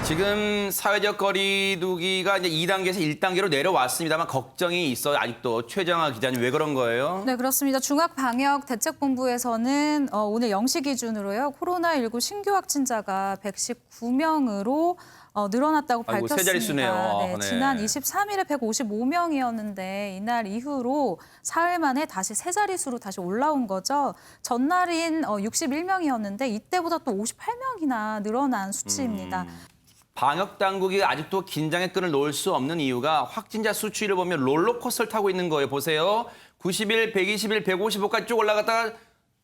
지금 사회적 거리두기가 이제 2단계에서 1단계로 내려왔습니다만 걱정이 있어요. 아직도 최정아 기자님 왜 그런 거예요? 네, 그렇습니다. 중앙방역대책본부에서는 오늘 0시 기준으로요. 코로나19 신규 확진자가 119명으로 늘어났다고 아이고, 밝혔습니다. 세 자릿수네요. 네, 네. 지난 23일에 155명이었는데 이날 이후로 사흘 만에 다시 세 자릿수로 다시 올라온 거죠. 전날인 61명이었는데 이때보다 또 58명이나 늘어난 수치입니다. 방역 당국이 아직도 긴장의 끈을 놓을 수 없는 이유가 확진자 수치를 보면 롤러코스터를 타고 있는 거예요. 보세요. 90일, 120일, 155까지 쭉 올라갔다가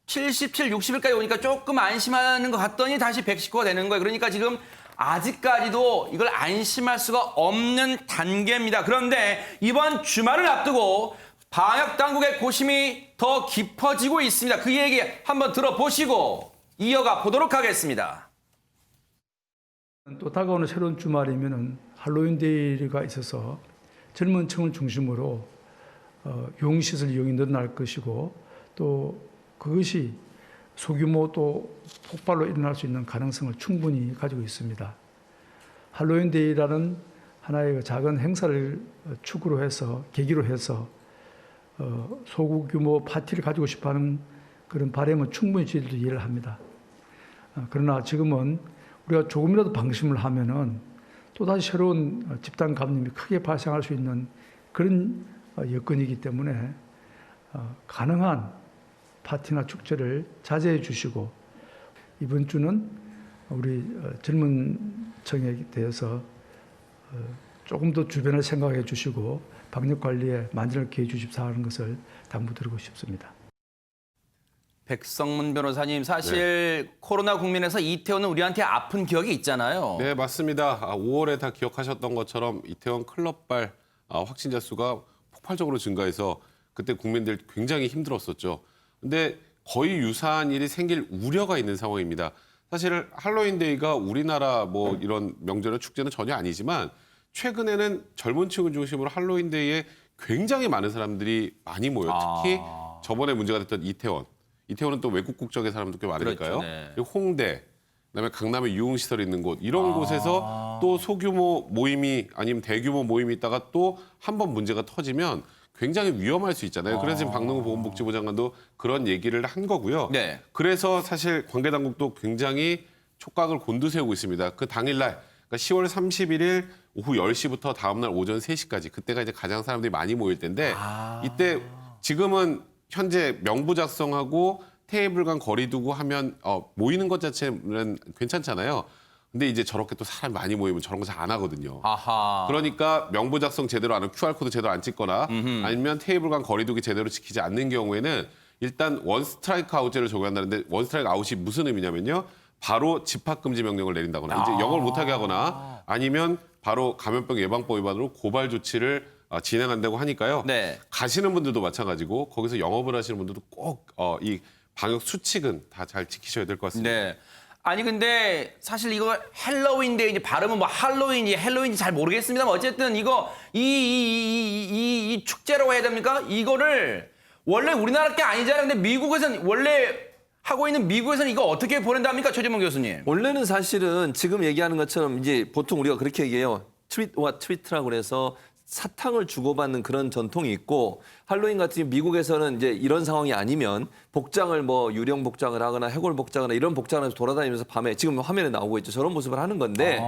77, 60일까지 오니까 조금 안심하는 것 같더니 다시 119가 되는 거예요. 그러니까 지금 아직까지도 이걸 안심할 수가 없는 단계입니다. 그런데 이번 주말을 앞두고 방역 당국의 고심이 더 깊어지고 있습니다. 그 얘기 한번 들어보시고 이어가 보도록 하겠습니다. 또 다가오는 새로운 주말이면은 할로윈 데이가 있어서 젊은 층을 중심으로 유흥시설 이용이 늘어날 것이고 또 그것이 소규모 또 폭발로 일어날 수 있는 가능성을 충분히 가지고 있습니다. 할로윈 데이라는 하나의 작은 행사를 축으로 해서 계기로 해서 소규모 파티를 가지고 싶어하는 그런 바람은 충분히 저희들도 이해를 합니다. 그러나 지금은 우리가 조금이라도 방심을 하면은 또다시 새로운 집단 감염이 크게 발생할 수 있는 그런 여건이기 때문에 가능한 파티나 축제를 자제해 주시고 이번 주는 우리 젊은 층에 대해서 조금 더 주변을 생각해 주시고 방역 관리에 만전을 기해 주십사 하는 것을 당부드리고 싶습니다. 백성문 변호사님, 사실 코로나 국면에서 이태원은 우리한테 아픈 기억이 있잖아요. 네, 맞습니다. 5월에 다 기억하셨던 것처럼 이태원 클럽발 확진자 수가 폭발적으로 증가해서 그때 국민들 굉장히 힘들었었죠. 근데 거의 유사한 일이 생길 우려가 있는 상황입니다. 사실 할로윈데이가 우리나라 뭐 이런 명절의 축제는 전혀 아니지만 최근에는 젊은 층을 중심으로 할로윈데이에 굉장히 많은 사람들이 많이 모여요. 특히 저번에 문제가 됐던 이태원. 이태원은 또 외국 국적의 사람도 꽤 많으니까요. 그렇죠, 네. 그리고 홍대, 그다음에 강남에 유흥시설이 있는 곳 이런 곳에서 또 소규모 모임이 아니면 대규모 모임이 있다가 또 한 번 문제가 터지면 굉장히 위험할 수 있잖아요. 그래서 지금 박능우 보건복지부 장관도 그런 얘기를 한 거고요. 네. 그래서 사실 관계당국도 굉장히 촉각을 곤두세우고 있습니다. 그 당일날, 그러니까 10월 31일 오후 10시부터 다음날 오전 3시까지 그때가 이제 가장 사람들이 많이 모일 텐데 이때 지금은 현재 명부 작성하고 테이블 간 거리 두고 하면 모이는 것 자체는 괜찮잖아요. 근데 이제 저렇게 또 사람 많이 모이면 저런 거 잘 안 하거든요. 아하. 그러니까 명부 작성 제대로 안 하고 QR코드 제대로 안 찍거나 아니면 테이블 간 거리 두기 제대로 지키지 않는 경우에는 일단 원 스트라이크 아웃제를 적용한다는데 원 스트라이크 아웃이 무슨 의미냐면요. 바로 집합금지 명령을 내린다거나 이제 영업을 못하게 하거나 아니면 바로 감염병 예방법 위반으로 고발 조치를 진행한다고 하니까요. 네. 가시는 분들도 마찬가지고 거기서 영업을 하시는 분들도 꼭 이 방역 수칙은 다 잘 지키셔야 될 것 같습니다. 네. 아니 근데 사실 이거 헬로윈데 이제 발음은 뭐 할로윈인지 헬로윈인지 잘 모르겠습니다만 어쨌든 이거 이 축제라고 해야 됩니까? 이거를 원래 우리나라 게 아니잖아요. 근데 미국에서는 원래 하고 있는 미국에서는 이거 어떻게 보낸답니까, 최재문 교수님? 원래는 사실은 지금 얘기하는 것처럼 이제 보통 우리가 그렇게 얘기해요. 트윗와 트위트라고 그래서 사탕을 주고받는 그런 전통이 있고 할로윈 같은 미국에서는 이제 이런 상황이 아니면 복장을 뭐 유령 복장을 하거나 해골 복장을 하거나 이런 복장을 해서 돌아다니면서 밤에 지금 화면에 나오고 있죠. 저런 모습을 하는 건데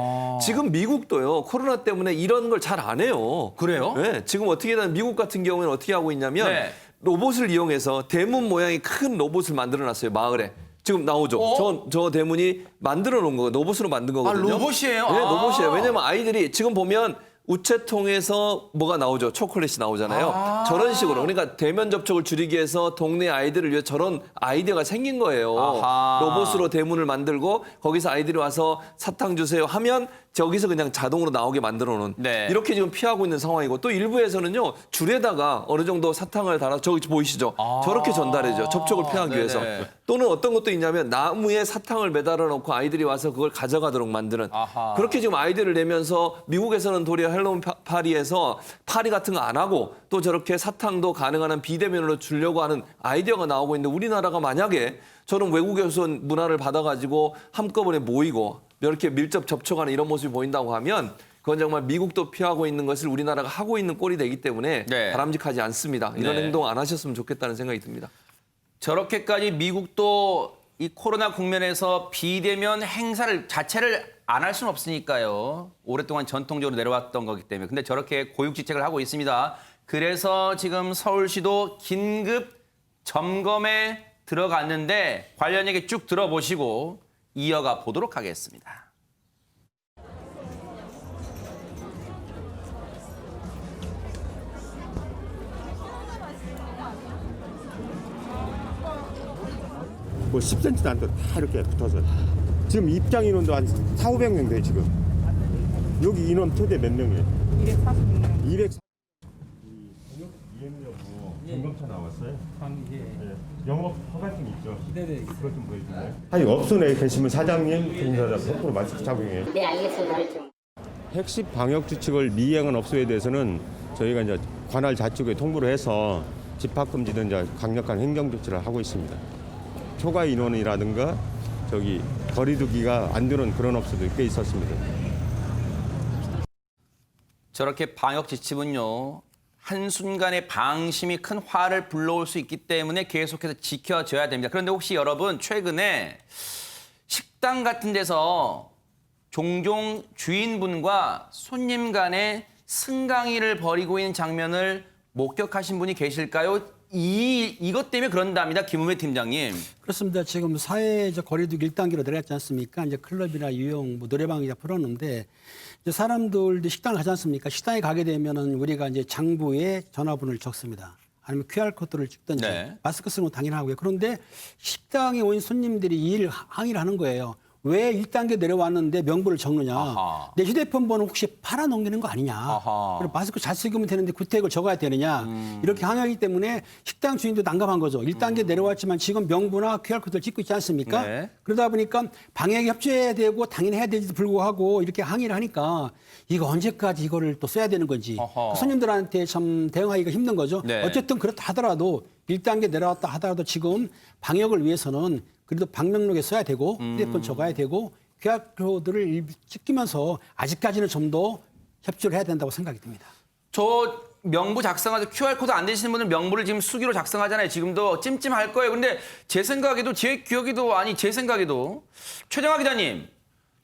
지금 미국도요. 코로나 때문에 이런 걸 잘 안 해요. 그래요? 네, 지금 어떻게든 미국 같은 경우에는 어떻게 하고 있냐면 네. 로봇을 이용해서 대문 모양의 큰 로봇을 만들어놨어요. 마을에. 지금 나오죠. 저 대문이 만들어 놓은 거 로봇으로 만든 거거든요. 로봇이에요? 네, 로봇이에요. 왜냐면 아이들이 지금 보면 우체통에서 뭐가 나오죠? 초콜릿이 나오잖아요. 저런 식으로. 그러니까 대면 접촉을 줄이기 위해서 동네 아이들을 위해 저런 아이디어가 생긴 거예요. 아하. 로봇으로 대문을 만들고 거기서 아이들이 와서 사탕 주세요 하면 저기서 그냥 자동으로 나오게 만들어 놓은. 네. 이렇게 지금 피하고 있는 상황이고 또 일부에서는요. 줄에다가 어느 정도 사탕을 달아서 저기 보이시죠? 저렇게 전달해죠. 접촉을 피하기 네네. 위해서. 또는 어떤 것도 있냐면 나무에 사탕을 매달아 놓고 아이들이 와서 그걸 가져가도록 만드는. 아하. 그렇게 지금 아이디어를 내면서 미국에서는 도리어 헬로윈 파리에서 파리 같은 거 안 하고 또 저렇게 사탕도 가능한 한 비대면으로 주려고 하는 아이디어가 나오고 있는데 우리나라가 만약에 저런 외국에서 온 문화를 받아가지고 한꺼번에 모이고 이렇게 밀접 접촉하는 이런 모습이 보인다고 하면 그건 정말 미국도 피하고 있는 것을 우리나라가 하고 있는 꼴이 되기 때문에 네. 바람직하지 않습니다. 이런 네. 행동 안 하셨으면 좋겠다는 생각이 듭니다. 저렇게까지 미국도 이 코로나 국면에서 비대면 행사를 자체를 안 할 수는 없으니까요. 오랫동안 전통적으로 내려왔던 거기 때문에. 근데 저렇게 고육지책을 하고 있습니다. 그래서 지금 서울시도 긴급 점검에 들어갔는데 관련 얘기 쭉 들어보시고 이어가 보도록 하겠습니다. 뭐 10cm도 안 돼. 다 이렇게 붙어서. 지금 입장 인원도 한 4,500명 돼 지금. 여기 인원 최대 몇 명이에요? 246명. 240. 이행여부 점검차 나왔어요? 네. 영업 허가증 있죠? 네네. 그것 좀 보여주세요. 아니 업소에 계시면 사장님, 주임사장 100% 마스크 착용해요. 네, 알겠습니다. 핵심 방역 수칙을 미이행한 업소에 대해서는 저희가 이제 관할 자치구에 통보를 해서 집합 금지든 이제 강력한 행정 조치를 하고 있습니다. 초과 인원이라든가 저기 거리두기가 안 되는 그런 업소도 꽤 있었습니다. 저렇게 방역 지침은요. 한순간에 방심이 큰 화를 불러올 수 있기 때문에 계속해서 지켜져야 됩니다. 그런데 혹시 여러분 최근에 식당 같은 데서 종종 주인분과 손님 간의 승강이를 벌이고 있는 장면을 목격하신 분이 계실까요? 이것 때문에 그런답니다. 김우배 팀장님. 그렇습니다. 지금 사회적 거리두기 1단계로 내려갔지 않습니까? 이제 클럽이나 유흥, 뭐 노래방이 풀었는데 이제 사람들도 식당을 가지 않습니까? 식당에 가게 되면은 우리가 이제 장부에 전화번호를 적습니다. 아니면 QR코드를 찍든지 네. 마스크 쓰는 건 당연하고요. 그런데 식당에 온 손님들이 항의를 하는 거예요. 왜 1단계 내려왔는데 명부를 적느냐. 아하. 내 휴대폰 번호 혹시 팔아 넘기는 거 아니냐. 아하. 그리고 마스크 잘 쓰기면 되는데 구태ек을 적어야 되느냐. 이렇게 항의하기 때문에 식당 주인도 난감한 거죠. 1단계 내려왔지만 지금 명부나 QR코드를 찍고 있지 않습니까? 네. 그러다 보니까 방역에 협조해야 되고 당연히 해야 될지도 불구하고 이렇게 항의를 하니까 이거 언제까지 이거를 또 써야 되는 건지 어허. 그 손님들한테 참 대응하기가 힘든 거죠. 네. 어쨌든 그렇다 하더라도 1단계 내려왔다 하더라도 지금 방역을 위해서는 그래도 방명록에 써야 되고 휴대폰 적어야 되고 QR코드를 찍히면서 아직까지는 좀 더 협조를 해야 된다고 생각이 듭니다. 저 명부 작성하서 QR코드 안 되시는 분은 명부를 지금 수기로 작성하잖아요. 지금도 찜찜할 거예요. 근데 제 생각에도 제 기억에도 아니 제 생각에도 최정화 기자님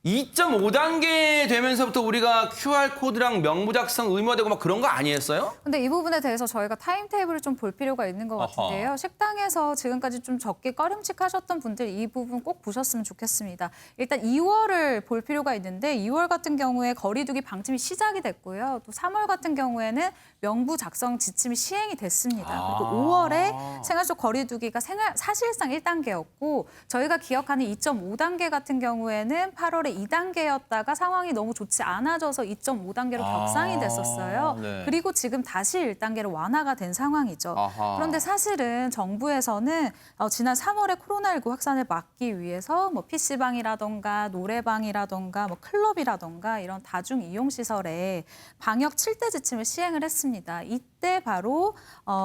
2.5단계 되면서부터 우리가 QR코드랑 명부 작성 의무화되고 막 그런 거 아니었어요? 근데 이 부분에 대해서 저희가 타임테이블을 좀 볼 필요가 있는 것 같은데요. 아하. 식당에서 지금까지 좀 적게 꺼림칙하셨던 분들 이 부분 꼭 보셨으면 좋겠습니다. 일단 2월을 볼 필요가 있는데 2월 같은 경우에 거리두기 방침이 시작이 됐고요. 또 3월 같은 경우에는 명부 작성 지침이 시행이 됐습니다. 그리고 5월에 생활 속 거리두기가 사실상 1단계였고 저희가 기억하는 2.5단계 같은 경우에는 8월에 2단계였다가 상황이 너무 좋지 않아져서 2.5단계로 격상이 됐었어요. 네. 그리고 지금 다시 1단계로 완화가 된 상황이죠. 아하. 그런데 사실은 정부에서는 지난 3월에 코로나19 확산을 막기 위해서 뭐 PC방이라던가 노래방이라던가 뭐 클럽이라던가 이런 다중 이용 시설에 방역 7대 지침을 시행을 했습니다. 이때 바로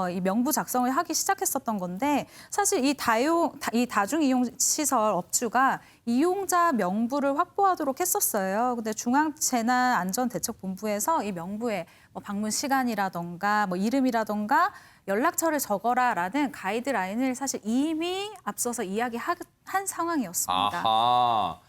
이 명부 작성을 하기 시작했었던 건데 사실 이 다중 이용 시설 업주가 이용자 명부를 확보하도록 했었어요. 근데 중앙재난안전대책본부에서 이 명부에 뭐 방문 시간이라던가 뭐 이름이라던가 연락처를 적어라라는 가이드라인을 사실 이미 앞서서 이야기한 상황이었습니다. 아하.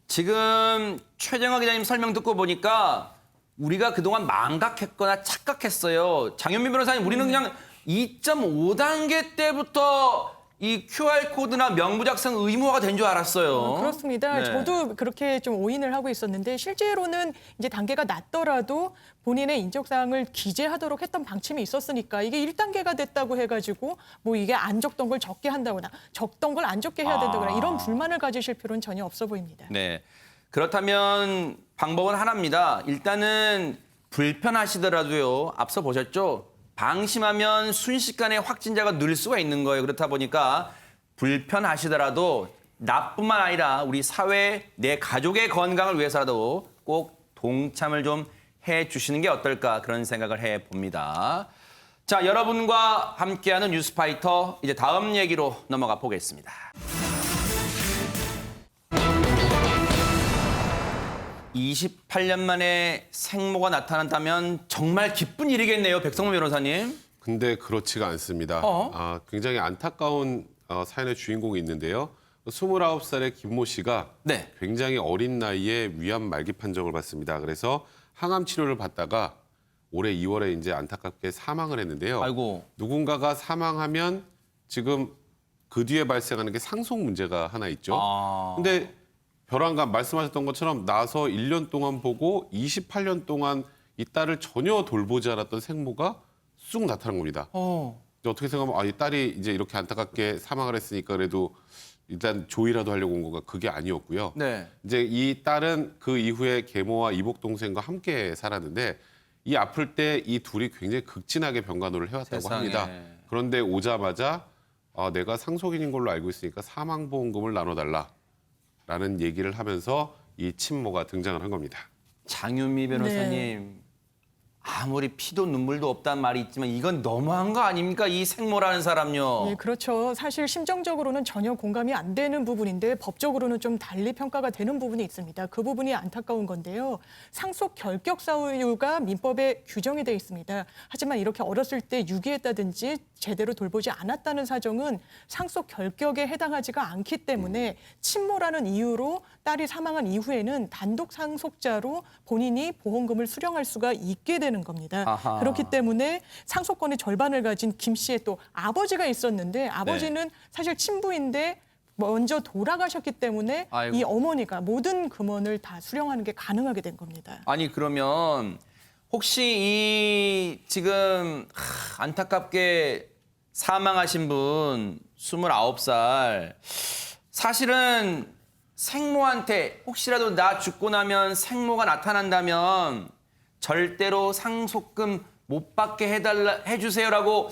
지금 최정화 기자님 설명 듣고 보니까 우리가 그동안 망각했거나 착각했어요. 장현민 변호사님, 우리는 그냥 2.5단계 때부터 이 QR코드나 명부 작성 의무화가 된 줄 알았어요. 그렇습니다. 네. 저도 그렇게 좀 오인을 하고 있었는데 실제로는 이제 단계가 낮더라도 본인의 인적사항을 기재하도록 했던 방침이 있었으니까 이게 1단계가 됐다고 해가지고 뭐 이게 안 적던 걸 적게 한다거나 적던 걸 안 적게 해야 된다거나 이런 불만을 가지실 필요는 전혀 없어 보입니다. 네. 그렇다면 방법은 하나입니다. 일단은 불편하시더라도요. 앞서 보셨죠? 방심하면 순식간에 확진자가 늘 수가 있는 거예요. 그렇다 보니까 불편하시더라도 나뿐만 아니라 우리 사회, 내 가족의 건강을 위해서라도 꼭 동참을 좀 해주시는 게 어떨까 그런 생각을 해봅니다. 자, 여러분과 함께하는 뉴스파이터 이제 다음 얘기로 넘어가 보겠습니다. 28년 만에 생모가 나타난다면 정말 기쁜 일이겠네요, 백성문 변호사님. 근데 그렇지가 않습니다. 굉장히 안타까운 사연의 주인공이 있는데요. 29살의 김모 씨가 네. 굉장히 어린 나이에 위암 말기 판정을 받습니다. 그래서 항암 치료를 받다가 올해 2월에 이제 안타깝게 사망을 했는데요. 아이고. 누군가가 사망하면 지금 그 뒤에 발생하는 게 상속 문제가 하나 있죠. 근데 벼랑간 말씀하셨던 것처럼 나서 1년 동안 보고 28년 동안 이 딸을 전혀 돌보지 않았던 생모가 쑥 나타난 겁니다. 이제 어떻게 생각하면 이 딸이 이제 이렇게 안타깝게 사망을 했으니까 그래도 일단 조의라도 하려고 온 건가 그게 아니었고요. 네. 이제 이 딸은 그 이후에 계모와 이복 동생과 함께 살았는데 이 아플 때 이 둘이 굉장히 극진하게 병간호를 해왔다고 세상에. 합니다. 그런데 오자마자 내가 상속인인 걸로 알고 있으니까 사망보험금을 나눠달라라는 얘기를 하면서 이 친모가 등장을 한 겁니다. 장윤미 변호사님. 아무리 피도 눈물도 없다는 말이 있지만 이건 너무한 거 아닙니까? 이 생모라는 사람요. 네, 그렇죠. 사실 심정적으로는 전혀 공감이 안 되는 부분인데 법적으로는 좀 달리 평가가 되는 부분이 있습니다. 그 부분이 안타까운 건데요. 상속 결격 사유가 민법에 규정이 돼 있습니다. 하지만 이렇게 어렸을 때 유기했다든지 제대로 돌보지 않았다는 사정은 상속 결격에 해당하지가 않기 때문에 친모라는 이유로 딸이 사망한 이후에는 단독 상속자로 본인이 보험금을 수령할 수가 있게 되는 겁니다. 아하. 그렇기 때문에 상속권의 절반을 가진 김 씨의 또 아버지가 있었는데 아버지는 사실 친부인데 먼저 돌아가셨기 때문에 아이고. 이 어머니가 모든 금원을 다 수령하는 게 가능하게 된 겁니다. 아니 그러면 혹시 이 지금 안타깝게 사망하신 분 29살 사실은 생모한테 혹시라도 나 죽고 나면 생모가 나타난다면 절대로 상속금 못 받게 해주세요라고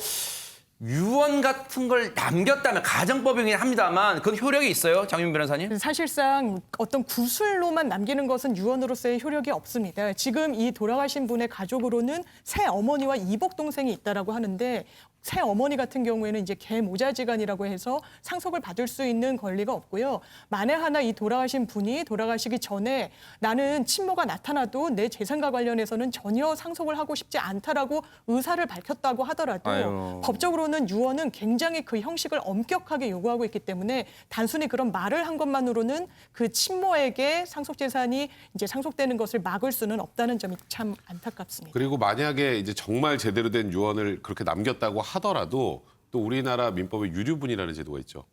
유언 같은 걸 남겼다면 가정법이긴 합니다만 그건 효력이 있어요, 장윤 변호사님? 사실상 어떤 구술로만 남기는 것은 유언으로서의 효력이 없습니다. 지금 이 돌아가신 분의 가족으로는 새 어머니와 이복 동생이 있다라고 하는데 새 어머니 같은 경우에는 이제 계모자지간이라고 해서 상속을 받을 수 있는 권리가 없고요. 만에 하나 이 돌아가신 분이 돌아가시기 전에 나는 친모가 나타나도 내 재산과 관련해서는 전혀 상속을 하고 싶지 않다라고 의사를 밝혔다고 하더라도 아유. 법적으로는 유언은 굉장히 그 형식을 엄격하게 요구하고 있기 때문에 단순히 그런 말을 한 것만으로는 그 친모에게 상속 재산이 이제 상속되는 것을 막을 수는 없다는 점이 참 안타깝습니다. 그리고 만약에 이제 정말 제대로 된 유언을 그렇게 남겼다고 하더라도 또 우리나라 민법에 유류분이라는 제도가 있죠.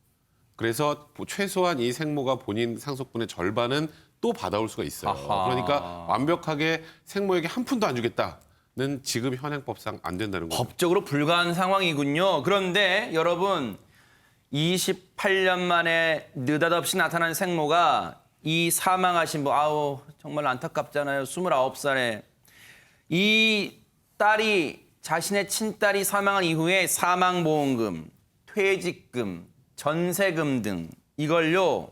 그래서 최소한 이 생모가 본인 상속분의 절반은 또 받아올 수가 있어요. 아하. 그러니까 완벽하게 생모에게 한 푼도 안 주겠다는 지금 현행법상 안 된다는 거죠. 법적으로 불가한 상황이군요. 그런데 여러분 28년 만에 느닷없이 나타난 생모가 이 사망하신 분 아우 정말 안타깝잖아요. 29살에 이 딸이 자신의 친딸이 사망한 이후에 사망보험금, 퇴직금, 전세금 등 이걸요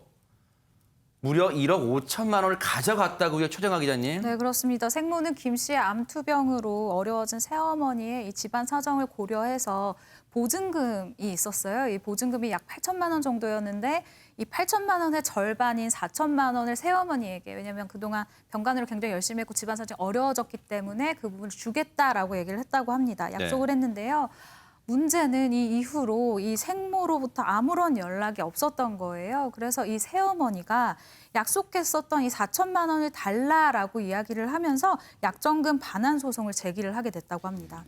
무려 1억 5천만 원을 가져갔다고요, 최정아 기자님. 네, 그렇습니다. 생모는 김 씨의 암투병으로 어려워진 새어머니의 이 집안 사정을 고려해서 보증금이 있었어요. 이 보증금이 약 8천만 원 정도였는데 이 8천만 원의 절반인 4천만 원을 새어머니에게 왜냐하면 그동안 병간호를 굉장히 열심히 했고 집안 사정이 어려워졌기 때문에 그 부분을 주겠다라고 얘기를 했다고 합니다. 약속을 했는데요. 문제는 이 이후로 이 생모로부터 아무런 연락이 없었던 거예요. 그래서 이 새어머니가 약속했었던 이 4천만 원을 달라라고 이야기를 하면서 약정금 반환 소송을 제기를 하게 됐다고 합니다.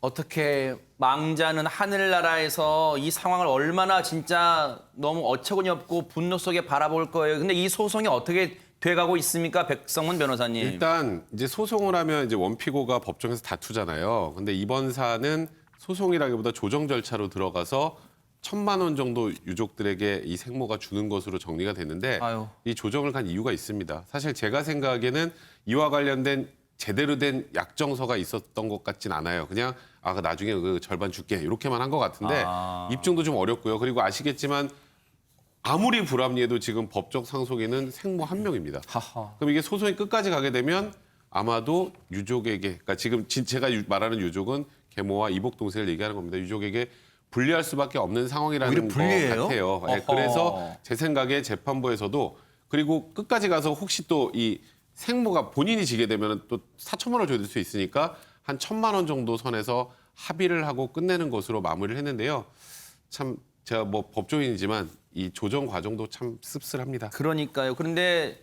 어떻게 망자는 하늘나라에서 이 상황을 얼마나 진짜 너무 어처구니 없고 분노 속에 바라볼 거예요. 근데 이 소송이 어떻게 돼가고 있습니까, 백성문 변호사님? 일단 이제 소송을 하면 이제 원피고가 법정에서 다투잖아요. 근데 이번 사안은 소송이라기보다 조정 절차로 들어가서 1,000만 원 정도 유족들에게 이 생모가 주는 것으로 정리가 됐는데 아유. 이 조정을 간 이유가 있습니다. 사실 제가 생각하기에는 이와 관련된 제대로 된 약정서가 있었던 것 같진 않아요. 그냥 나중에 그 절반 줄게 이렇게만 한 것 같은데 입증도 좀 어렵고요. 그리고 아시겠지만 아무리 불합리해도 지금 법적 상속인은 생모 한 명입니다. 하하. 그럼 이게 소송이 끝까지 가게 되면 아마도 유족에게, 그러니까 지금 제가 말하는 유족은 계모와 이복 동생을 얘기하는 겁니다. 유족에게 불리할 수밖에 없는 오히려 상황이라는 것 불리해요? 같아요. 네, 어허. 그래서 제 생각에 재판부에서도 그리고 끝까지 가서 혹시 또 이 생모가 본인이 지게 되면 또 4천만 원을 줘야 될 수 있으니까 한 1,000만 원 정도 선에서 합의를 하고 끝내는 것으로 마무리를 했는데요. 참 제가 뭐 법조인이지만 이 조정 과정도 참 씁쓸합니다. 그러니까요. 그런데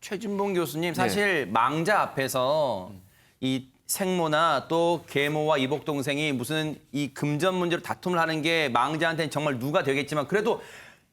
최진봉 교수님 사실 망자 앞에서 이 생모나 또 계모와 이복 동생이 무슨 이 금전 문제로 다툼을 하는 게 망자한테는 정말 누가 되겠지만 그래도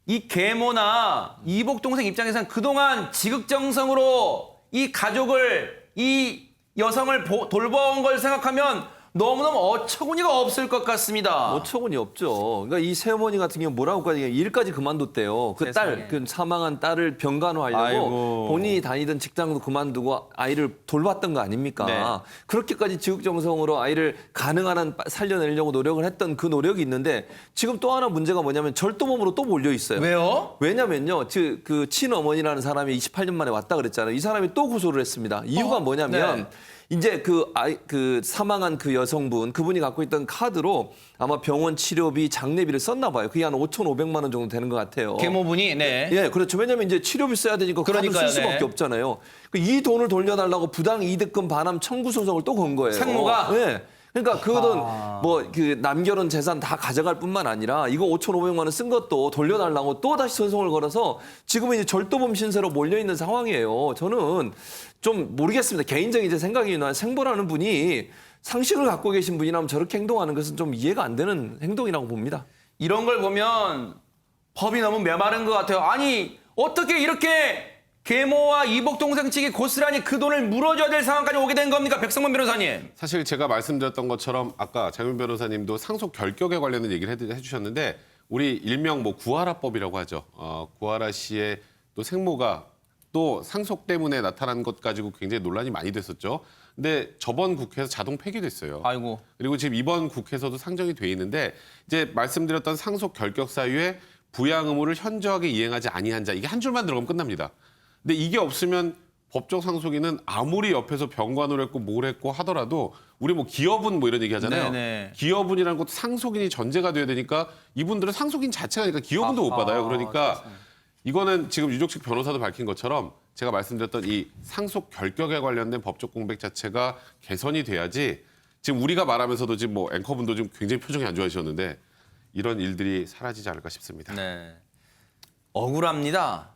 이 계모나 이복 동생 입장에서는 그동안 지극정성으로 이 가족을 이 여성을 돌봐온 걸 생각하면 너무너무 어처구니가 없을 것 같습니다. 어처구니 없죠. 그러니까 이 새어머니 같은 경우 뭐라고까지 일까지 그만뒀대요. 그 세상에. 딸, 그 사망한 딸을 병간호하려고 아이고. 본인이 다니던 직장도 그만두고 아이를 돌봤던 거 아닙니까? 네. 그렇게까지 지극정성으로 아이를 가능한 한 살려내려고 노력을 했던 그 노력이 있는데 지금 또 하나 문제가 뭐냐면 절도범으로 또 몰려 있어요. 왜요? 왜냐면요, 그 친어머니라는 사람이 28년 만에 왔다 그랬잖아요. 이 사람이 또 고소를 했습니다. 이유가 뭐냐면 이제 그 사망한 그 여성분, 그분이 갖고 있던 카드로 아마 병원 치료비, 장례비를 썼나 봐요. 그게 한 5,500만 원 정도 되는 것 같아요. 계모분이 네. 예, 그렇죠. 왜냐면 이제 치료비 써야 되니까 카드 그러니까요, 쓸 수밖에 네. 없잖아요. 이 돈을 돌려달라고 부당 이득금 반환 청구 소송을 또 건 거예요. 생모가? 예. 그러니까 그 돈 뭐 그 남결혼 재산 다 가져갈 뿐만 아니라 이거 5,500만 원 쓴 것도 돌려달라고 또 다시 소송을 걸어서 지금은 이제 절도범 신세로 몰려 있는 상황이에요. 저는 좀 모르겠습니다. 개인적인 제 생각이나 생보라는 분이 상식을 갖고 계신 분이라면 저렇게 행동하는 것은 좀 이해가 안 되는 행동이라고 봅니다. 이런 걸 보면 법이 너무 메마른 것 같아요. 아니 어떻게 이렇게 계모와 이복 동생 측이 고스란히 그 돈을 물어줘야 될 상황까지 오게 된 겁니까? 백성문 변호사님. 사실 제가 말씀드렸던 것처럼 아까 장윤 변호사님도 상속 결격에 관련된 얘기를 해주셨는데 우리 일명 뭐 구하라법이라고 하죠. 구하라 씨의 또 생모가 또 상속 때문에 나타난 것 가지고 굉장히 논란이 많이 됐었죠. 근데 저번 국회에서 자동 폐기됐어요. 아이고. 그리고 지금 이번 국회에서도 상정이 돼 있는데 이제 말씀드렸던 상속 결격 사유에 부양 의무를 현저하게 이행하지 아니한 자 이게 한 줄만 들어가면 끝납니다. 근데 이게 없으면 법정 상속인은 아무리 옆에서 병관을 했고 뭘 했고 하더라도 우리 뭐 기여분 뭐 이런 얘기 하잖아요. 네네. 기여분이라는 것도 상속인이 전제가 돼야 되니까 이분들은 상속인 자체가 아니까 기여분도 못 받아요. 그러니까 이거는 지금 유족 측 변호사도 밝힌 것처럼 제가 말씀드렸던 이 상속 결격에 관련된 법적 공백 자체가 개선이 돼야지 지금 우리가 말하면서도 지금 뭐 앵커분도 지금 굉장히 표정이 안 좋아지셨는데 이런 일들이 사라지지 않을까 싶습니다. 네. 억울합니다.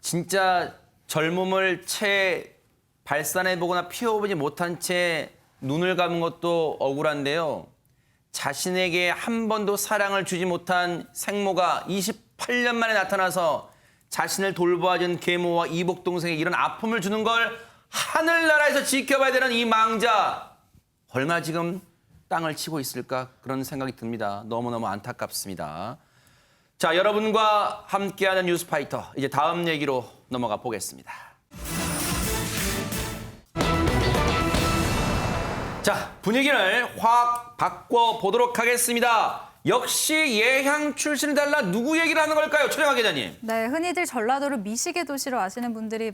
진짜 젊음을 채 발산해보거나 피워보지 못한 채 눈을 감은 것도 억울한데요. 자신에게 한 번도 사랑을 주지 못한 생모가 28년 만에 나타나서 자신을 돌봐준 계모와 이복 동생에게 이런 아픔을 주는 걸 하늘나라에서 지켜봐야 되는 이 망자. 얼마 지금 땅을 치고 있을까 그런 생각이 듭니다. 너무너무 안타깝습니다. 자, 여러분과 함께하는 뉴스파이터. 이제 다음 얘기로 넘어가 보겠습니다. 자, 분위기를 확 바꿔보도록 하겠습니다. 역시 예향 출신을 달라 누구 얘기를 하는 걸까요? 최정화 기자님. 네, 흔히들 전라도를 미식의 도시로 아시는 분들이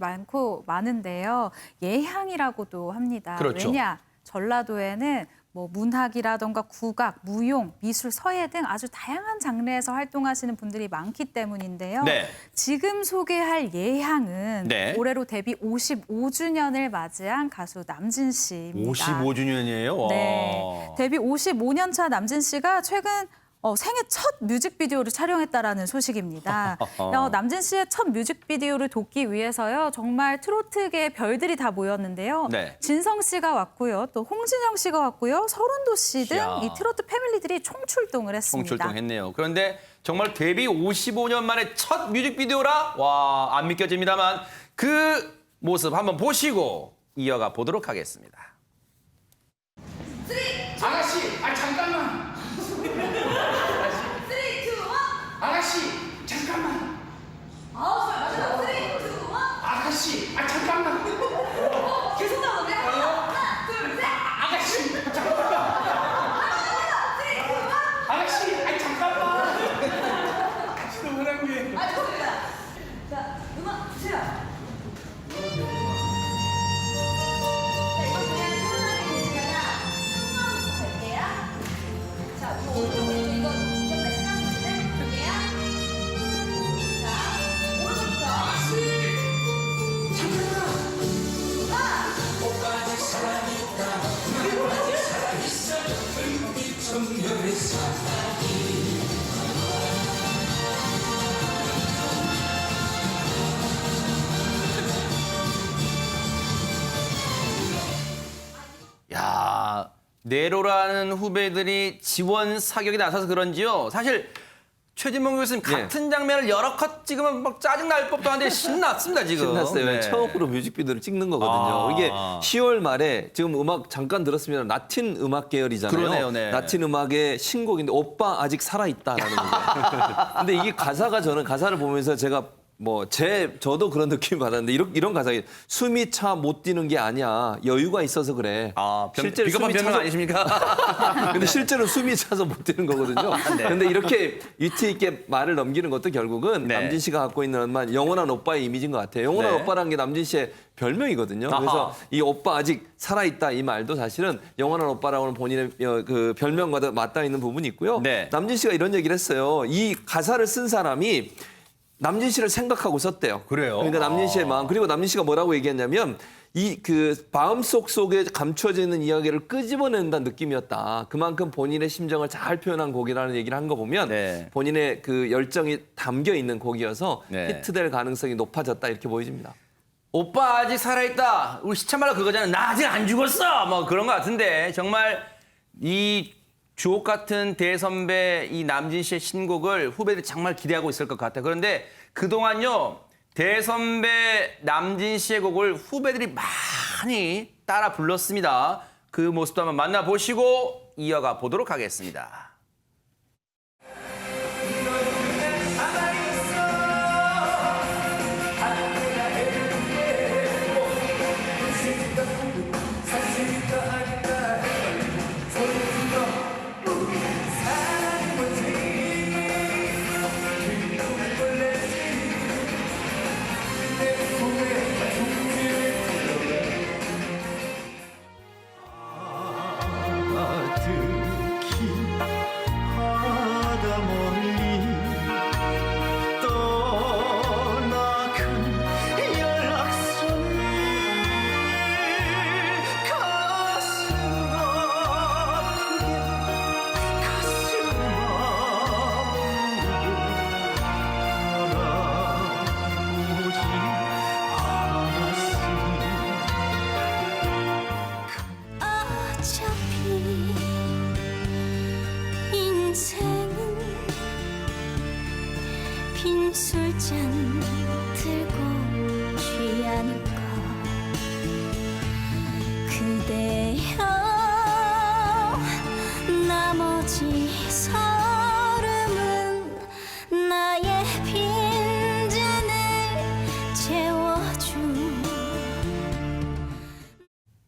많은데요. 예향이라고도 합니다. 그렇죠. 왜냐? 전라도에는 뭐 문학이라던가 국악, 무용, 미술, 서예 등 아주 다양한 장르에서 활동하시는 분들이 많기 때문인데요. 네. 지금 소개할 예향은 네. 올해로 데뷔 55주년을 맞이한 가수 남진 씨입니다. 55주년이에요? 네. 데뷔 55년 차 남진 씨가 최근 생애 첫 뮤직비디오를 촬영했다라는 소식입니다. 남진 씨의 첫 뮤직비디오를 돕기 위해서요. 정말 트로트계의 별들이 다 모였는데요. 네. 진성 씨가 왔고요. 또 홍진영 씨가 왔고요. 서른도 씨 등 이야. 이 트로트 패밀리들이 총출동을 했습니다. 총출동했네요. 그런데 정말 데뷔 55년 만에 첫 뮤직비디오라? 와, 안 믿겨집니다만 그 모습 한번 보시고 이어가 보도록 하겠습니다. 아가씨, 잠깐만. 아가씨, 잠깐만. 아가씨, 잠깐만. 계속 나오네. 하나, 둘, 셋. 아가씨, 잠깐만. 아가씨, 잠깐만. 시도 사랑해. 좋습니다. 자, 음악 주세요. 자, 이번 공연 편안하게 되시다가 충무함부터 갈게요. 자, 오른쪽 이거 기억나 시작하는데 볼게요. 자, 오른쪽부터. 내로라는 후배들이 지원 사격에 나서서 그런지요. 사실 최진봉 교수님 같은 장면을 여러 컷 찍으면 막 짜증 날 법도 한데 신났습니다 지금. 신났어요. 네. 처음으로 뮤직비디오를 찍는 거거든요. 이게 10월 말에 지금 음악 잠깐 들었으면 라틴 음악 계열이잖아요. 그러네요, 네. 라틴 음악의 신곡인데 오빠 아직 살아있다라는 거예요. 근데 이게 가사가 저는 가사를 보면서 제가 저도 그런 느낌 받았는데 이런 가사 숨이 차 못 뛰는 게 아니야 여유가 있어서 그래. 비겁한 변명 아니십니까? 근데 실제로 숨이 차서 못 뛰는 거거든요. 네. 근데 이렇게 위트 있게 말을 넘기는 것도 결국은 네. 남진 씨가 갖고 있는 영원한 오빠의 이미지인 것 같아요. 영원한 네. 오빠라는 게 남진 씨의 별명이거든요. 아하. 그래서 이 오빠 아직 살아있다 이 말도 사실은 영원한 오빠라고는 본인의 그 별명과도 맞닿아 있는 부분이 있고요. 네. 남진 씨가 이런 얘기를 했어요. 이 가사를 쓴 사람이 남진 씨를 생각하고 썼대요. 그래요? 그러니까 남진 씨의 마음. 그리고 남진 씨가 뭐라고 얘기했냐면 이 그 마음속 속에 감춰져 있는 이야기를 끄집어낸다는 느낌이었다. 그만큼 본인의 심정을 잘 표현한 곡이라는 얘기를 한 거 보면 네. 본인의 그 열정이 담겨 있는 곡이어서 네. 히트될 가능성이 높아졌다 이렇게 보여집니다. 오빠 아직 살아있다. 우리 시참말로 그거잖아. 나 아직 안 죽었어. 뭐 그런 것 같은데 정말 이 주옥 같은 대선배 이 남진 씨의 신곡을 후배들이 정말 기대하고 있을 것 같아요. 그런데 그동안요. 대선배 남진 씨의 곡을 후배들이 많이 따라 불렀습니다. 그 모습도 한번 만나보시고 이어가 보도록 하겠습니다. 어차피 인생은 빈 술잔 들고 취하는 것 그대여 나머지 서름은 나의 빈잔을 채워준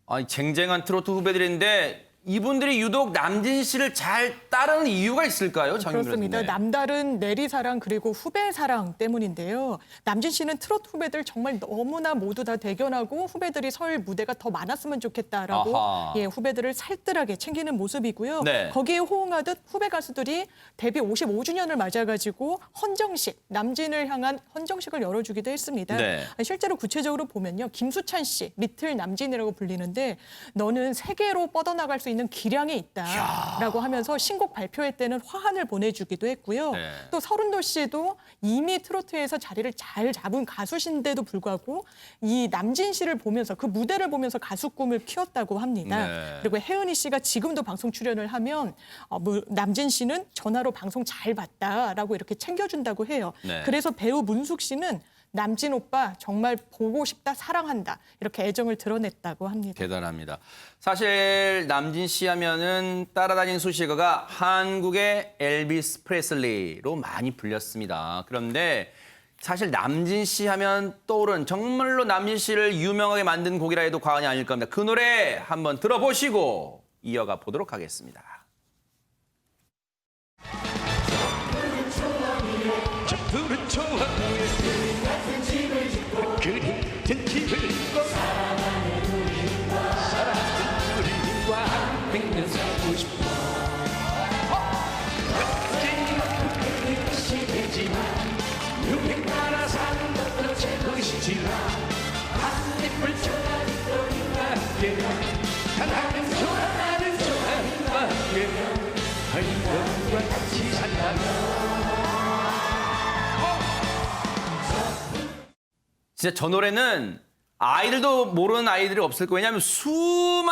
아니, 쟁쟁한 트로트 후배들인데 이분들이 유독 남진 씨를 잘 따르는 이유가 있을까요? 장윤 그렇습니다. 교수님. 남다른 내리 사랑 그리고 후배 사랑 때문인데요. 남진 씨는 트로트 후배들 정말 너무나 모두 다 대견하고 후배들이 설 무대가 더 많았으면 좋겠다라고 아하. 후배들을 살뜰하게 챙기는 모습이고요. 네. 거기에 호응하듯 후배 가수들이 데뷔 55주년을 맞아가지고 헌정식, 남진을 향한 헌정식을 열어주기도 했습니다. 네. 실제로 구체적으로 보면요. 김수찬 씨, 리틀 남진이라고 불리는데 너는 세계로 뻗어나갈 수 있는 기량이 있다라고 하면서 신곡 발표회 때는 화환을 보내주기도 했고요. 네. 또 서른도 씨도 이미 트로트에서 자리를 잘 잡은 가수신데도 불구하고 이 남진 씨를 보면서 그 무대를 보면서 가수 꿈을 키웠다고 합니다. 네. 그리고 혜은이 씨가 지금도 방송 출연을 하면 남진 씨는 전화로 방송 잘 봤다라고 이렇게 챙겨준다고 해요. 네. 그래서 배우 문숙 씨는 남진 오빠 정말 보고 싶다, 사랑한다 이렇게 애정을 드러냈다고 합니다. 대단합니다. 사실 남진 씨 하면은 따라다니는 수식어가 한국의 엘비스 프레슬리로 많이 불렸습니다. 그런데 사실 남진 씨 하면 떠오른 정말로 남진 씨를 유명하게 만든 곡이라 해도 과언이 아닐 겁니다. 그 노래 한번 들어보시고 이어가 보도록 하겠습니다. 푸른 초원 위에 그림 집을 짓고 사랑하는 우리와 함께 살고 싶어 걱정이 것이 되지만 눈빛 따라 사는 것도 제 것이지만 한입을 좋아하는 너희와 함께 사랑은 좋아하는 좋아함과 함께 너희와 같이 산다면 진짜 저 노래는 아이들도 모르는 아이들이 없을 거예요. 왜냐하면 수년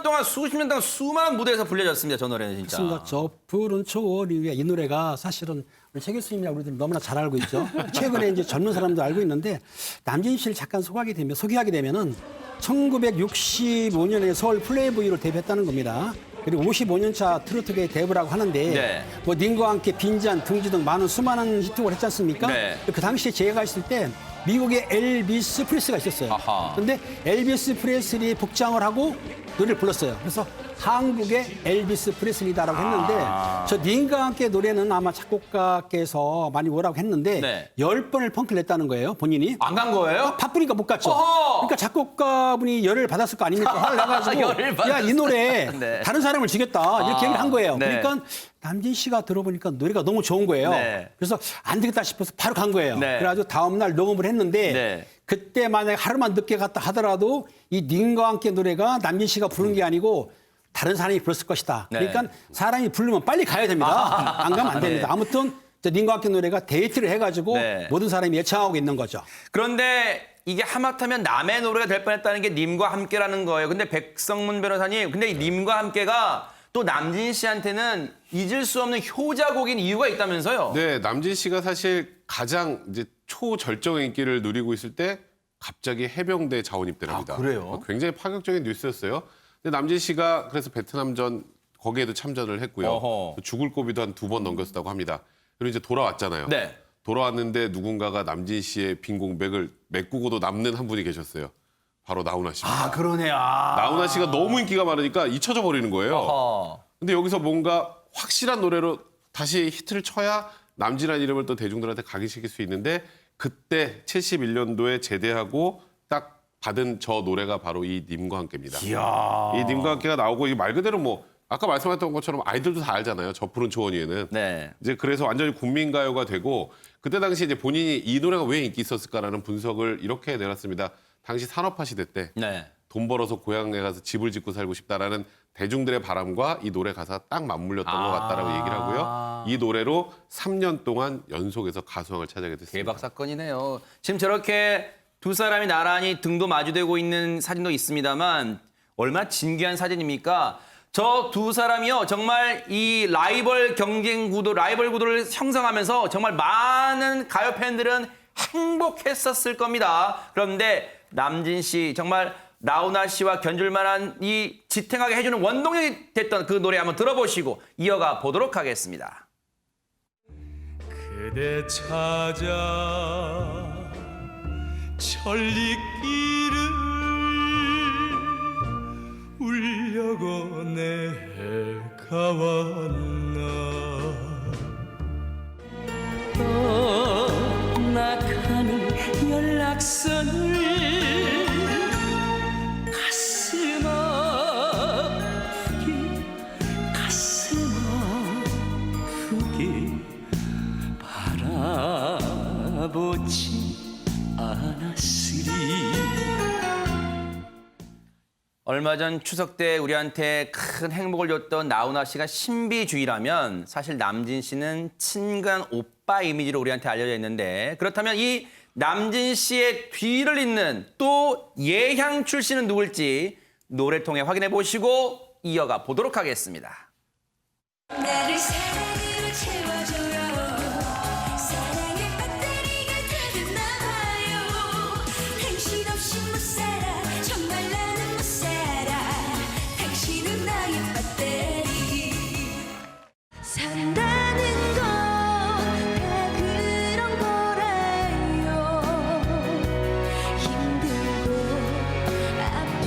동안 수십 년 동안 수많은 무대에서 불려졌습니다. 저 노래는 진짜. 그렇습니다. 저 푸른 초원 위에 이 노래가 사실은 우리 최 교수님이랑 우리들 너무나 잘 알고 있죠. 최근에 이제 젊은 사람도 알고 있는데 남진 씨를 잠깐 소개하게 되면은 1965년에 서울 플레이보이로 데뷔했다는 겁니다. 그리고 55년 차 트로트계의 대부라고 하는데 네. 뭐 님과 함께 빈잔, 둥지 등 많은 수많은 히트곡을 했지 않습니까? 네. 그 당시에 제가 있을 때 미국에 엘비스 프레슬리가 있었어요. 아하. 그런데 엘비스 프레슬리 복장을 하고 노래를 불렀어요. 그래서 한국의 엘비스 프레슬리다라고 했는데 저 님과 함께 노래는 아마 작곡가께서 많이 오라고 했는데 네. 10번을 펑크를 냈다는 거예요, 본인이. 안 간 거예요? 바쁘니까 못 갔죠. 어허! 그러니까 작곡가분이 열을 받았을 거 아닙니까? 화를 내가지고 열을 야, 이 노래 네. 다른 사람을 주겠다 이렇게 얘기를 한 거예요. 네. 그러니까 남진 씨가 들어보니까 노래가 너무 좋은 거예요. 네. 그래서 안 되겠다 싶어서 바로 간 거예요. 네. 그래가지고 다음 날 녹음을 했는데 네. 그때 만약에 하루만 늦게 갔다 하더라도 이 님과 함께 노래가 남진 씨가 부른 게 아니고 다른 사람이 불렀을 것이다. 네. 그러니까 사람이 부르면 빨리 가야 됩니다. 안 가면 안 됩니다. 네. 아무튼 저 님과 함께 노래가 데이트를 해가지고 네. 모든 사람이 예청하고 있는 거죠. 그런데 이게 하마터면 남의 노래가 될 뻔했다는 게 님과 함께라는 거예요. 근데 백성문 변호사님, 근데 이 님과 함께가 또 남진 씨한테는 잊을 수 없는 효자곡인 이유가 있다면서요? 네, 남진 씨가 사실 가장 이제 초절정의 인기를 누리고 있을 때 갑자기 해병대 자원 입대를 합니다. 그래요? 굉장히 파격적인 뉴스였어요. 근데 남진 씨가 그래서 베트남전 거기에도 참전을 했고요. 어허. 죽을 고비도 한 2번 넘겼다고 합니다. 그리고 이제 돌아왔잖아요. 네. 돌아왔는데 누군가가 남진 씨의 빈 공백을 메꾸고도 남는 한 분이 계셨어요. 바로 나훈아 씨입니다. 아, 그러네요. 나훈아 씨가 너무 인기가 많으니까 잊혀져 버리는 거예요. 어허. 근데 여기서 뭔가 확실한 노래로 다시 히트를 쳐야 남진이라는 이름을 또 대중들한테 각인시킬 수 있는데 그때 71년도에 제대하고 딱 받은 저 노래가 바로 이 님과 함께입니다. 이야. 이 님과 함께가 나오고 이 말 그대로 뭐 아까 말씀하셨던 것처럼 아이들도 다 알잖아요. 저 푸른 초원 위에는. 네. 이제 그래서 완전히 국민가요가 되고 그때 당시 이제 본인이 이 노래가 왜 인기 있었을까라는 분석을 이렇게 내놨습니다. 당시 산업화 시대 때 돈 네. 벌어서 고향에 가서 집을 짓고 살고 싶다라는 대중들의 바람과 이 노래 가사가 딱 맞물렸던 것 같다라고 얘기를 하고요. 이 노래로 3년 동안 연속해서 가수왕을 차지하게 됐습니다. 대박 사건이네요. 지금 저렇게 두 사람이 나란히 등도 마주대고 있는 사진도 있습니다만 얼마나 진귀한 사진입니까? 저 두 사람이요 정말 이 라이벌 구도를 형성하면서 정말 많은 가요 팬들은 행복했었을 겁니다. 그런데 남진 씨 정말 나훈아 씨와 견줄만한 이 지탱하게 해주는 원동력이 됐던 그 노래 한번 들어보시고 이어가 보도록 하겠습니다. 그대 찾아 천리길을 울려고 내가 왔나 떠나가는 연락선을 가슴 아프게 바라보지 않았으리 얼마 전 추석 때 우리한테 큰 행복을 줬던 나훈아 씨가 신비주의라면 사실 남진 씨는 친근한 오빠 이미지로 우리한테 알려져 있는데 그렇다면 이 남진 씨의 뒤를 잇는 또 예향 출신은 누굴지 노래를 통해 확인해 보시고 이어가 보도록 하겠습니다. 나를 사랑으로 채워줘요 사랑의 배터리가 다 됐나봐요 당신 없이 못 살아 정말 나는 못 살아 당신은 나의 배터리 산다는 건 다 그런 거라요 힘들고 아픈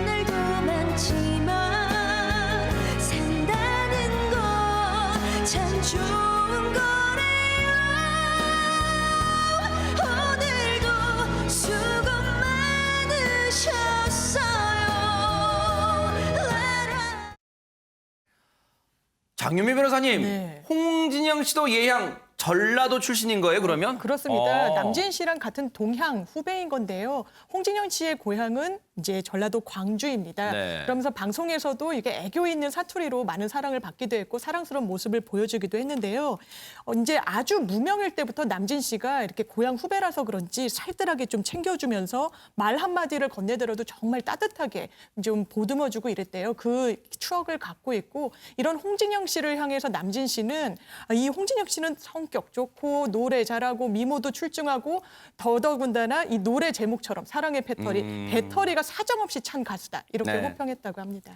날도 많지만 산다는 건 참 좋은 거래요 오늘도 수고 많으셨어요 장윤미 변호사님, 네. 홍진영 씨도 예향 전라도 출신인 거예요, 그러면? 그렇습니다. 남진 씨랑 같은 동향 후배인 건데요. 홍진영 씨의 고향은 이제 전라도 광주입니다. 네. 그러면서 방송에서도 이게 애교 있는 사투리로 많은 사랑을 받기도 했고 사랑스러운 모습을 보여주기도 했는데요. 이제 아주 무명일 때부터 남진 씨가 이렇게 고향 후배라서 그런지 살뜰하게 좀 챙겨주면서 말 한마디를 건네들어도 정말 따뜻하게 좀 보듬어주고 이랬대요. 그 추억을 갖고 있고 이런 홍진영 씨를 향해서 남진 씨는 이 홍진영 씨는 성격 좋고 노래 잘하고 미모도 출중하고 더더군다나 이 노래 제목처럼 사랑의 배터리, 배터리가 사정없이 찬 가수다 이렇게 네. 호평했다고 합니다.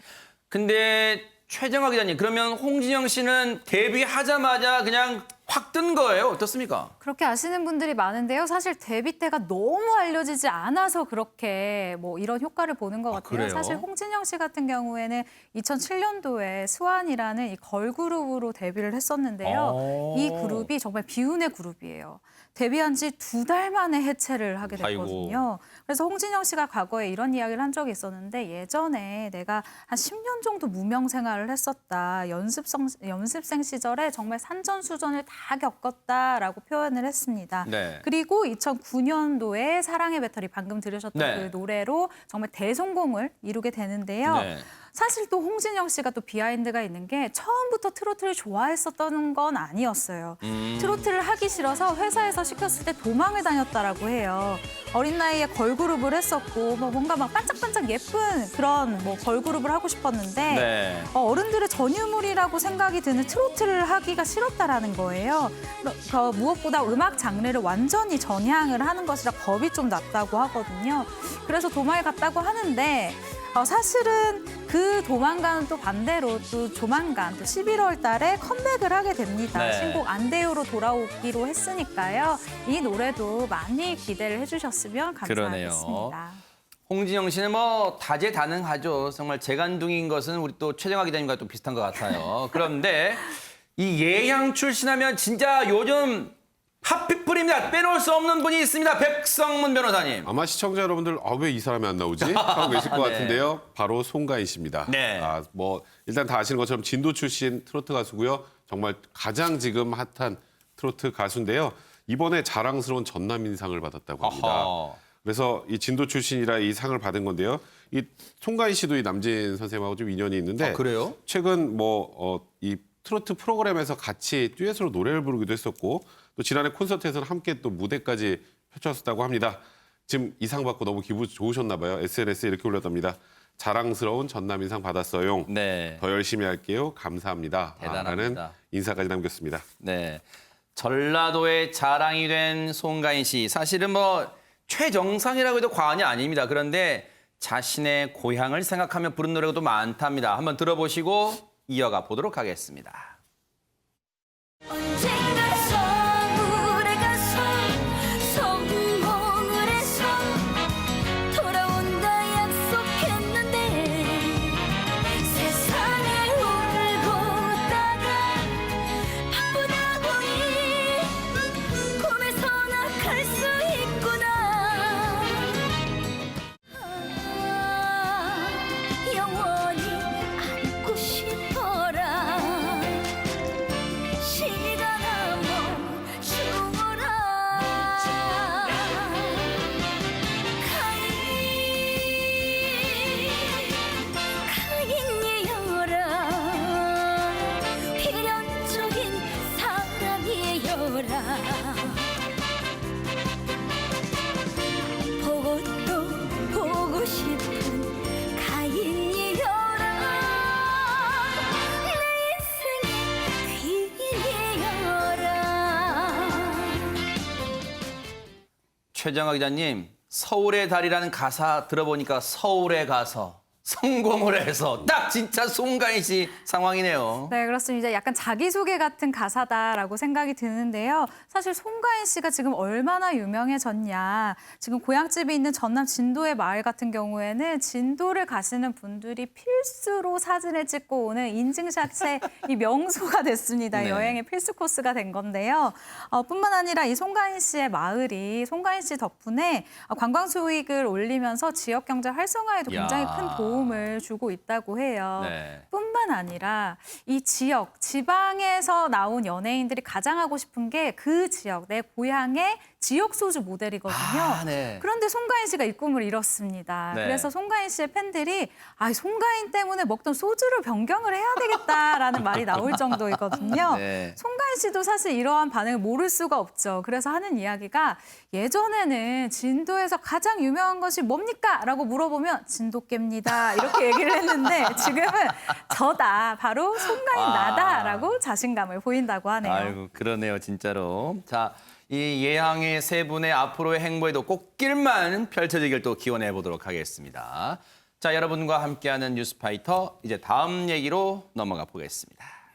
근데 최정화 기자님, 그러면 홍진영 씨는 데뷔하자마자 그냥 확 뜬 거예요? 어떻습니까? 그렇게 아시는 분들이 많은데요. 사실 데뷔 때가 너무 알려지지 않아서 그렇게 뭐 이런 효과를 보는 것 같아요. 그래요? 사실 홍진영 씨 같은 경우에는 2007년도에 스완이라는 이 걸그룹으로 데뷔를 했었는데요. 이 그룹이 정말 비운의 그룹이에요. 데뷔한 지 2달 만에 해체를 하게 됐거든요. 그래서 홍진영 씨가 과거에 이런 이야기를 한 적이 있었는데 예전에 내가 한 10년 정도 무명 생활을 했었다. 연습생 시절에 정말 산전수전을 다 겪었다라고 표현을 했습니다. 네. 그리고 2009년도에 사랑의 배터리 방금 들으셨던 네. 그 노래로 정말 대성공을 이루게 되는데요. 네. 사실 또 홍진영 씨가 또 비하인드가 있는 게 처음부터 트로트를 좋아했었던 건 아니었어요. 트로트를 하기 싫어서 회사에서 시켰을 때 도망을 다녔다라고 해요. 어린 나이에 걸그룹을 했었고 뭐 뭔가 막 반짝반짝 예쁜 그런 뭐 걸그룹을 하고 싶었는데 네. 어른들의 전유물이라고 생각이 드는 트로트를 하기가 싫었다라는 거예요. 무엇보다 음악 장르를 완전히 전향을 하는 것이라 겁이 좀 났다고 하거든요. 그래서 도망을 갔다고 하는데 사실은 그 도망가는 또 반대로 또 조만간 또 11월 달에 컴백을 하게 됩니다. 네. 신곡 안돼요로 돌아오기로 했으니까요. 이 노래도 많이 기대를 해주셨으면 감사하겠습니다. 홍진영 씨는 뭐 다재다능하죠. 정말 재간둥인 것은 우리 또 최정화 기자님과 또 비슷한 것 같아요. 그런데 이 예향 출신하면 진짜 요즘 핫피플입니다. 빼놓을 수 없는 분이 있습니다. 백성문 변호사님. 아마 시청자 여러분들 왜 이 사람이 안 나오지? 하고 계실 것 네. 같은데요. 바로 송가인 씨입니다. 네. 뭐 일단 다 아시는 것처럼 진도 출신 트로트 가수고요. 정말 가장 지금 핫한 트로트 가수인데요. 이번에 자랑스러운 전남인상을 받았다고 합니다. 어허. 그래서 이 진도 출신이라 이 상을 받은 건데요. 이 송가인 씨도 이 남진 선생님하고 좀 인연이 있는데 그래요? 최근 이 트로트 프로그램에서 같이 듀엣으로 노래를 부르기도 했었고 또 지난해 콘서트에서는 함께 또 무대까지 펼쳤었다고 합니다. 지금 이 상 받고 너무 기분 좋으셨나 봐요. SNS에 이렇게 올렸답니다. 자랑스러운 전남인상 받았어요. 네. 더 열심히 할게요. 감사합니다. 대단합니다. 라는 인사까지 남겼습니다. 네. 전라도의 자랑이 된 송가인 씨. 사실은 뭐 최정상이라고 해도 과언이 아닙니다. 그런데 자신의 고향을 생각하며 부른 노래가 또 많답니다. 한번 들어보시고 이어가 보도록 하겠습니다. 언젠가 서울에 가서 성공을 해서 돌아온다 약속했는데 세상에 울고 웃다가 바쁘다 보니 꿈에서 나갈 수 있구나. 영원히 안고 싶어라. 시간아 멈추어라. 가인이여라. 필연적인 사랑이여라. 보고 또 보고 싶은 가인이여라. 내 인생의 귀인이여라. 최정화 기자님, 서울의 달이라는 가사 들어보니까 서울에 가서 성공을 해서 딱 진짜 송가인 씨 상황이네요. 네, 그렇습니다. 약간 자기소개 같은 가사다라고 생각이 드는데요. 사실 송가인 씨가 지금 얼마나 유명해졌냐. 지금 고향집이 있는 전남 진도의 마을 같은 경우에는 진도를 가시는 분들이 필수로 사진을 찍고 오는 인증샷의 이 명소가 됐습니다. 네. 여행의 필수 코스가 된 건데요. 뿐만 아니라 이 송가인 씨의 마을이 송가인 씨 덕분에 관광 수익을 올리면서 지역 경제 활성화에도 굉장히 이야. 큰 도움을 도움을 주고 있다고 해요. 네. 뿐만 아니라 이 지역, 지방에서 나온 연예인들이 가장 하고 싶은 게 그 지역, 내 고향의 지역 소주 모델이거든요. 아, 네. 그런데 송가인 씨가 이 꿈을 이뤘습니다. 네. 그래서 송가인 씨의 팬들이 송가인 때문에 먹던 소주를 변경을 해야 되겠다라는 말이 나올 정도이거든요. 네. 송가인 씨도 사실 이러한 반응을 모를 수가 없죠. 그래서 하는 이야기가 예전에는 진도에서 가장 유명한 것이 뭡니까? 라고 물어보면 진돗개입니다. 이렇게 얘기를 했는데 지금은 저다. 바로 송가인 나다라고 자신감을 보인다고 하네요. 아이고, 그러네요, 진짜로. 자, 이 예향의 세 분의 앞으로의 행보에도 꽃길만 펼쳐지길 또 기원해 보도록 하겠습니다. 자, 여러분과 함께하는 뉴스파이터, 이제 다음 얘기로 넘어가 보겠습니다.